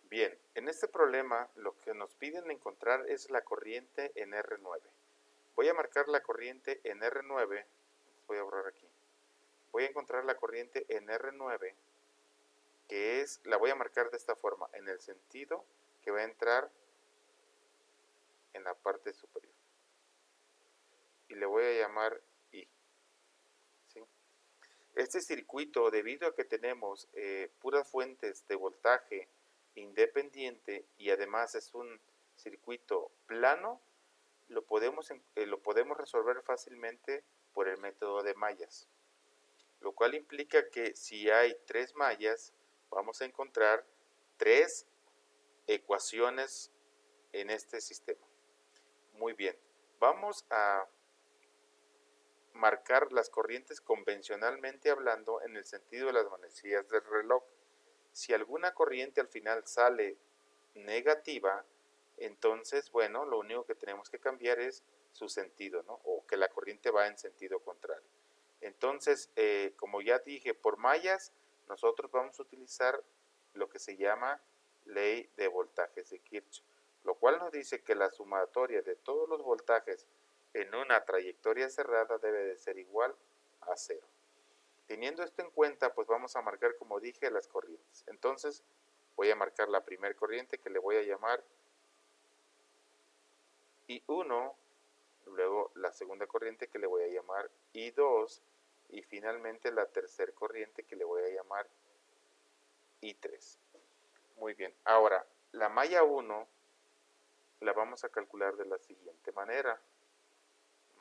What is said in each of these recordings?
Bien, en este problema lo que nos piden encontrar es la corriente en R9. Voy a marcar la corriente en R9, voy a borrar aquí. Voy a encontrar la corriente en R9, que es, la voy a marcar de esta forma, en el sentido que va a entrar en la parte superior. Y le voy a llamar I. ¿Sí? Este circuito, debido a que tenemos puras fuentes de voltaje independiente y además es un circuito plano, lo podemos resolver fácilmente por el método de mallas, lo cual implica que si hay 3 mallas, vamos a encontrar 3 ecuaciones en este sistema. Muy bien, vamos a marcar las corrientes convencionalmente hablando en el sentido de las manecillas del reloj. Si alguna corriente al final sale negativa, entonces, bueno, lo único que tenemos que cambiar es su sentido, ¿no? O que la corriente va en sentido contrario. Entonces, como ya dije, por mallas, nosotros vamos a utilizar lo que se llama ley de voltajes de Kirchhoff, lo cual nos dice que la sumatoria de todos los voltajes en una trayectoria cerrada debe de ser igual a 0. Teniendo esto en cuenta, pues vamos a marcar, como dije, las corrientes. Entonces, voy a marcar la primera corriente que le voy a llamar I1, luego la segunda corriente que le voy a llamar I2 y finalmente la tercera corriente que le voy a llamar I3. Muy bien, ahora la malla 1 la vamos a calcular de la siguiente manera.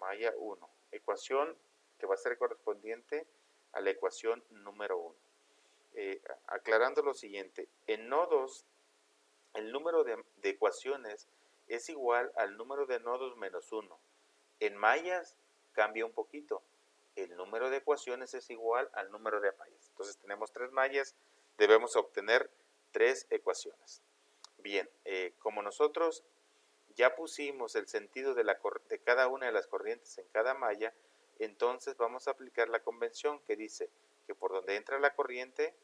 Malla 1, ecuación que va a ser correspondiente a la ecuación número 1. Aclarando lo siguiente, en nodos el número de ecuaciones es igual al número de nodos menos 1. En mallas cambia un poquito, el número de ecuaciones es igual al número de mallas. Entonces tenemos 3 mallas, debemos obtener 3 ecuaciones. Bien, como nosotros ya pusimos el sentido de cada una de las corrientes en cada malla, entonces vamos a aplicar la convención que dice que por donde entra la corriente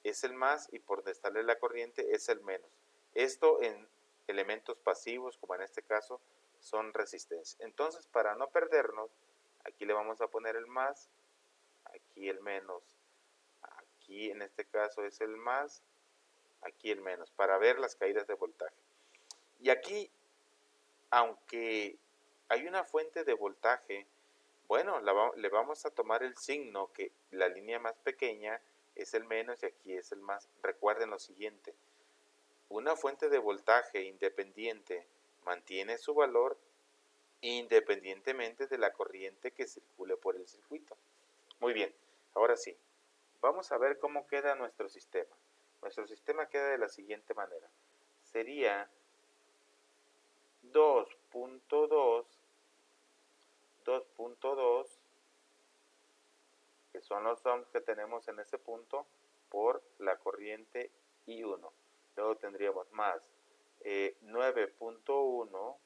es el más y por donde sale la corriente es el menos. Esto en elementos pasivos, como en este caso, son resistencias. Entonces, para no perdernos, aquí le vamos a poner el más, aquí el menos, aquí en este caso es el más, aquí el menos, para ver las caídas de voltaje. Y aquí, aunque hay una fuente de voltaje, bueno, le vamos a tomar el signo que la línea más pequeña es el menos y aquí es el más. Recuerden lo siguiente, una fuente de voltaje independiente mantiene su valor independientemente de la corriente que circule por el circuito. Muy bien, ahora sí, vamos a ver cómo queda nuestro sistema. Nuestro sistema queda de la siguiente manera. Sería 2.2, que son los ohms que tenemos en ese punto, por la corriente I1. Luego tendríamos más 9.1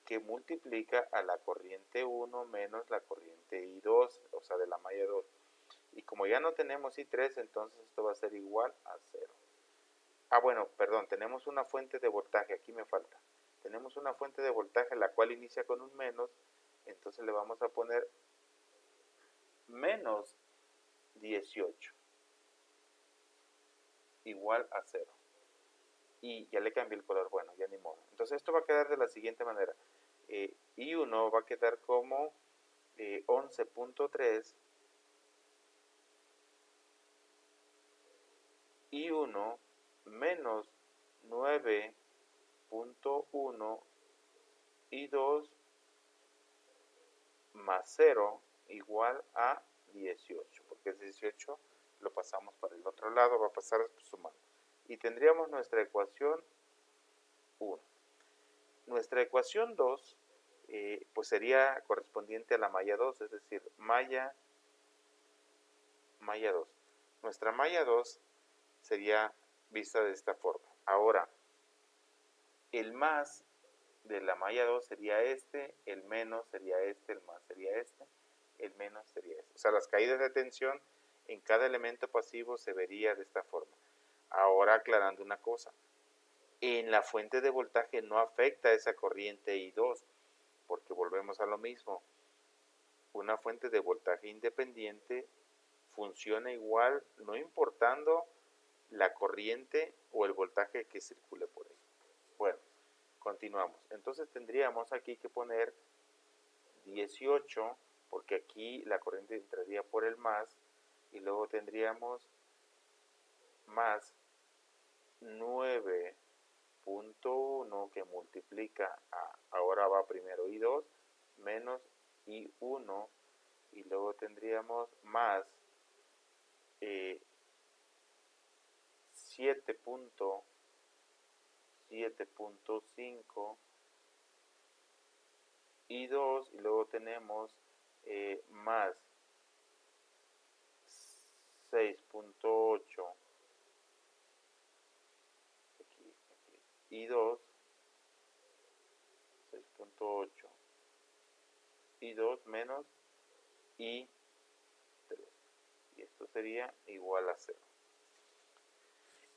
que multiplica a la corriente 1 menos la corriente I2, o sea, de la malla 2. Y como ya no tenemos I3, entonces esto va a ser igual a 0. Bueno, perdón, tenemos una fuente de voltaje, aquí me falta. Tenemos una fuente de voltaje la cual inicia con un menos, entonces le vamos a poner menos 18 igual a 0. Y ya le cambié el color, bueno, ya ni modo. Entonces esto va a quedar de la siguiente manera. I1 va a quedar como 11.3 I1 menos 9.1 I2 más 0 igual a 18, porque es 18 lo pasamos para el otro lado, va a pasar sumando. Y tendríamos nuestra ecuación 1. Nuestra ecuación 2 pues sería correspondiente a la malla 2, es decir, malla 2. Nuestra malla 2 sería vista de esta forma. Ahora, el más de la malla 2 sería este, el menos sería este, el más sería este, el menos sería este. O sea, las caídas de tensión en cada elemento pasivo se vería de esta forma. Ahora aclarando una cosa, en la fuente de voltaje no afecta esa corriente I2, porque volvemos a lo mismo. Una fuente de voltaje independiente funciona igual, no importando la corriente o el voltaje que circule por ahí. Bueno, continuamos. Entonces tendríamos aquí que poner 18, porque aquí la corriente entraría por el más, y luego tendríamos más 9.1 que multiplica ahora va primero I2 menos I1, y luego tendríamos más 7.5 I2, y luego tenemos más 6.8 I2, 6.8 I2 menos I3, y esto sería igual a 0.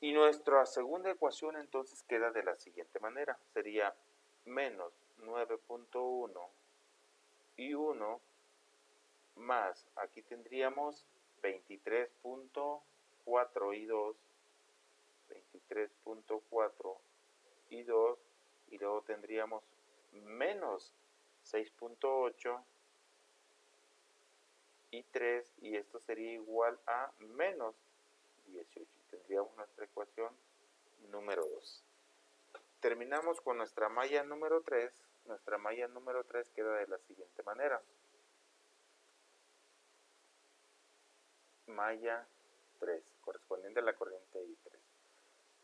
Y nuestra segunda ecuación entonces queda de la siguiente manera, sería menos 9.1 I1 más, aquí tendríamos 23.4 I2, 23.4 I2, y luego tendríamos menos 6.8 I3, y esto sería igual a menos 18. Tendríamos nuestra ecuación número 2. Terminamos con nuestra malla número 3. Nuestra malla número 3 queda de la siguiente manera. Malla 3, correspondiente a la corriente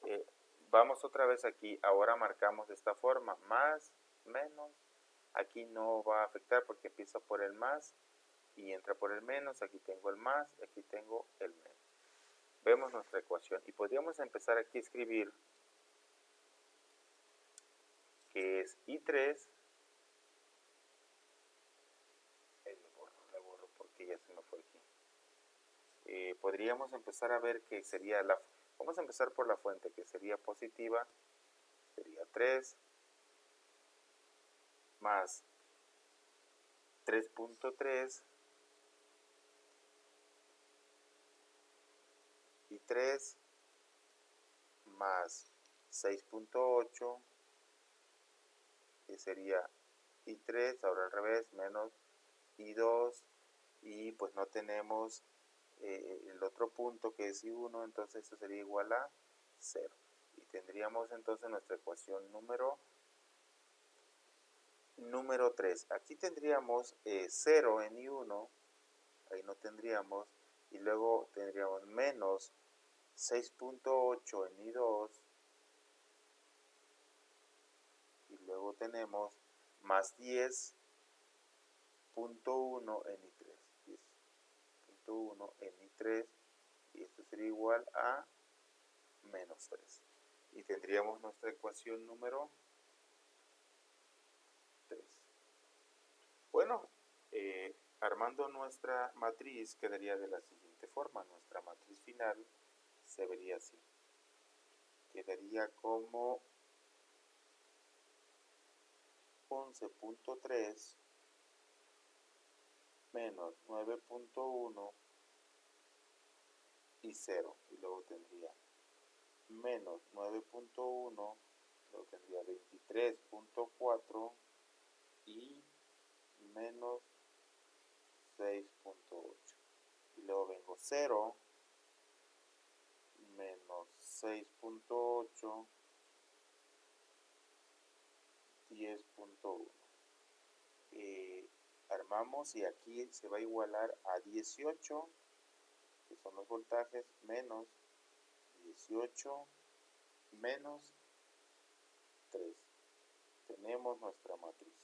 I3. Vamos otra vez aquí, ahora marcamos de esta forma, más, menos, aquí no va a afectar porque empieza por el más y entra por el menos, aquí tengo el más, aquí tengo el menos. Vemos nuestra ecuación y podríamos empezar aquí a escribir que es I3, le borro porque ya se me fue aquí. Podríamos empezar a ver que sería vamos a empezar por la fuente, que sería positiva, sería 3 más 3.3 y 3 más 6.8, que sería I3, ahora al revés, menos I2, y pues no tenemos el otro punto que es I1, entonces esto sería igual a 0. Y tendríamos entonces nuestra ecuación número 3. Aquí tendríamos 0 en I1, ahí no tendríamos, y luego tendríamos menos 6.8 en I2, y luego tenemos más 10.1 en I3, 10.1 en I3, y esto sería igual a menos 3. Y tendríamos nuestra ecuación número 3. Bueno, armando nuestra matriz quedaría de la siguiente forma. Nuestra matriz final se vería así. Quedaría como 11.3 menos 9.1 y 0. Y luego tendría menos 9.1, luego tendría 23.4 y menos 6.8. Y luego vengo 0, menos 6.8, 10.1. Armamos y aquí se va a igualar a 18, que son los voltajes, menos 18 menos 3. Tenemos nuestra matriz.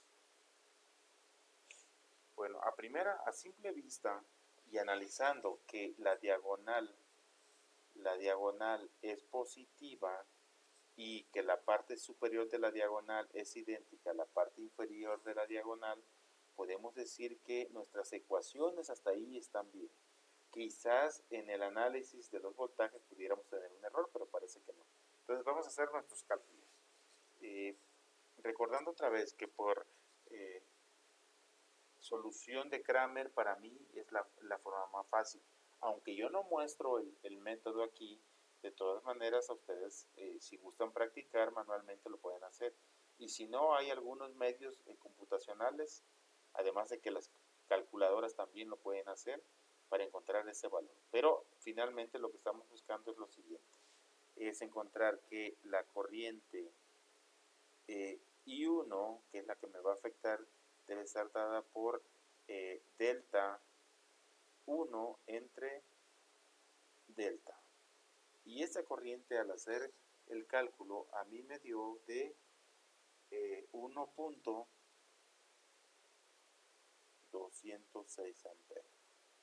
Bueno, a simple vista y analizando que la diagonal es positiva y que la parte superior de la diagonal es idéntica a la parte inferior de la diagonal, podemos decir que nuestras ecuaciones hasta ahí están bien. Quizás en el análisis de los voltajes pudiéramos tener un error, pero para vamos a hacer nuestros cálculos. Recordando otra vez que por solución de Cramer para mí es la forma más fácil. Aunque yo no muestro el método aquí, de todas maneras a ustedes, si gustan practicar manualmente, lo pueden hacer. Y si no, hay algunos medios computacionales, además de que las calculadoras también lo pueden hacer para encontrar ese valor. Pero finalmente lo que estamos buscando es lo siguiente. Es encontrar que la corriente I1, que es la que me va a afectar, debe estar dada por delta 1 entre delta. Y esa corriente, al hacer el cálculo, a mí me dio de 1.206 amperes.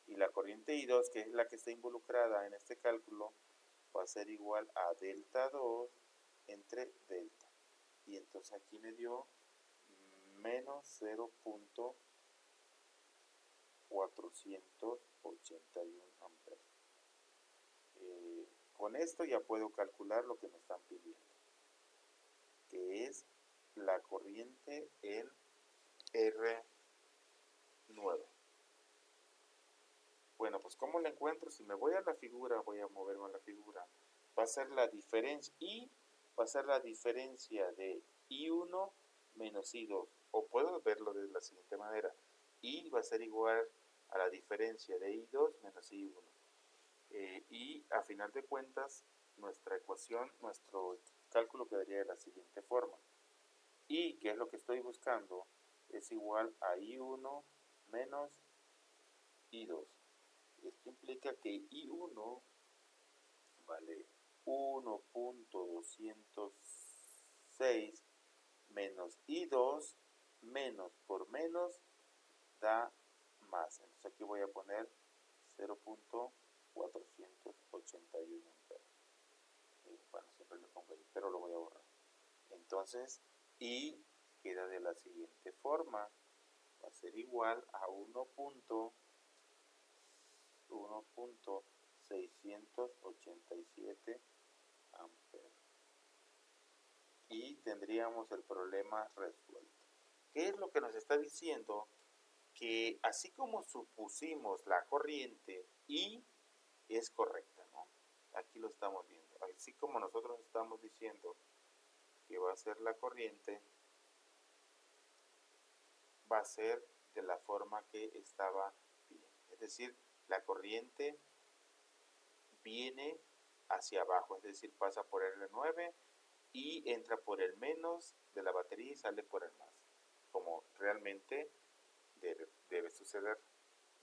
Y la corriente I2, que es la que está involucrada en este cálculo, va a ser igual a delta 2 entre delta. Y entonces aquí me dio menos 0.481 amperes. Con esto ya puedo calcular lo que me están pidiendo, que es la corriente en R9. Bueno, pues ¿cómo la encuentro? Si me voy a la figura, voy a moverme a la figura, va a ser la diferencia, I va a ser la diferencia de I1 menos I2, o puedo verlo de la siguiente manera, I va a ser igual a la diferencia de I2 menos I1, y a final de cuentas, nuestra ecuación, nuestro cálculo quedaría de la siguiente forma, I, que es lo que estoy buscando, es igual a I1 menos I2. Esto implica que I1 vale 1.206 menos I2 menos por menos da más. Entonces aquí voy a poner 0.481 amperes. Bueno, siempre le pongo ahí, pero lo voy a borrar. Entonces, I queda de la siguiente forma. Va a ser igual a 1.687 amperes. Y tendríamos el problema resuelto. ¿Qué es lo que nos está diciendo? Que así como supusimos la corriente, I es correcta, ¿no? Aquí lo estamos viendo. Así como nosotros estamos diciendo que va a ser la corriente, va a ser de la forma que estaba bien. Es decir, la corriente viene hacia abajo, es decir, pasa por R9 y entra por el menos de la batería y sale por el más, como realmente debe suceder.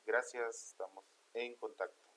Gracias, estamos en contacto.